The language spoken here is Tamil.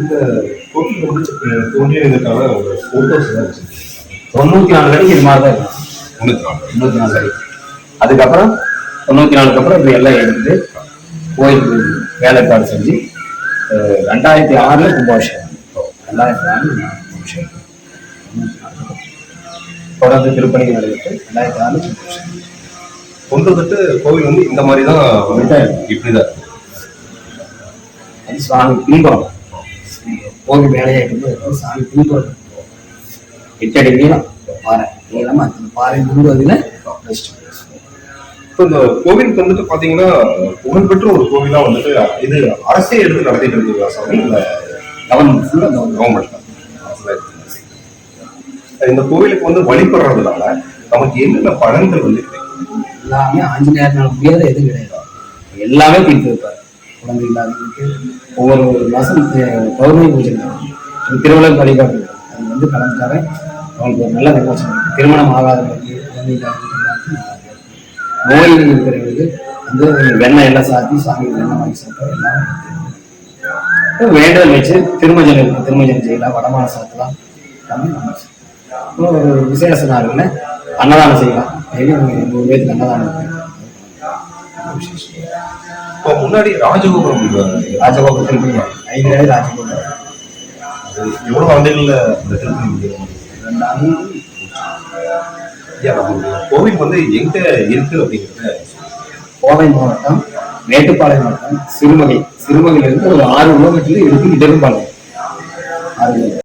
இந்த கோவில் வந்து தோன்றியதுக்கான ஒரு போட்டோஸ் எல்லாம் வச்சிருக்கீங்க. 94 அடிக்கு இது மாதிரி தான் இருக்கும். 94 அடி. அதுக்கப்புறம் 94க்கு அப்புறம் இப்படி எல்லாம் எடுத்து கோயிலுக்கு வேலைப்பாடு செஞ்சு 2006 கும்பாபிஷேகம். 2006 கும்பாபிஷேகம். தொடர்ந்து திருப்பணிகள் நடைபெற்று 2006 கும்பாபிஷேகம். தொன்று கோவில் வந்து இந்த மாதிரி தான் இப்படிதான் அது சுவாமி பின்புறம் கோவில் வேலையாட்டு சாமி பின்புறம் 8 அடி நீளம் பாறை நீளமா அந்த பாறை முழுவதில் இப்போ இந்த கோவிலுக்கு வந்துட்டு பாத்தீங்கன்னா புகழ்பெற்ற ஒரு கோவிலா வந்துட்டு இது அரசே எடுத்து நடத்திட்டு இருக்குங்களா சாமி? இல்ல கவர்மெண்ட் இந்த கோவிலுக்கு வந்து வழிபடுறதுனால நமக்கு என்னென்ன பலன்கள் வந்து எல்லாமே ஆஞ்சநேயர்னால முடியாத எதுவும் கிடையாது. எல்லாமே தீர்த்து வைப்பார். குழந்தை இல்லாதவங்களுக்கு ஒவ்வொரு மாசம் பௌர்ணமி பூஜை திருவிழா வழிபாடு அது வந்து கலந்துக்காக அவங்களுக்கு ஒரு நல்ல விமோசனம். திருமணம் ஆகாதவங்களுக்கு குழந்தை இல்லாதவங்களுக்கு நோய் இருக்கிறவங்களுக்கு வந்து வெண்ணெய் எல்லாம் சாத்தி சாமி வெண்ணெய் வாங்கி சாப்பிட்டோம் எல்லாம் வேண்டுதல் வச்சு திருமஞ்சனம் செய்யலாம், வடமான சாத்தலாம். ஒரு விசேஷ நாள்ல அன்னதானம் செய்யலாம். டெய்லி 100 பேருக்கு அன்னதானம். இப்போ முன்னாடி ராஜகோபுரத்தில் 5 அடி ராஜகோபுரம். எவ்வளவு ஆண்டுகள்ல இந்த திருப்பதி 2 ஆண்டு. கோவில் வந்து எங்க இருக்கு அப்படிங்கிறது கோவை மாவட்டம் மேட்டுப்பாளையம் மாவட்டம் சிறுமகையிலிருந்து ஒரு 6 கிலோமீட்டர்ல இருக்கு இடரும்பாளையம்.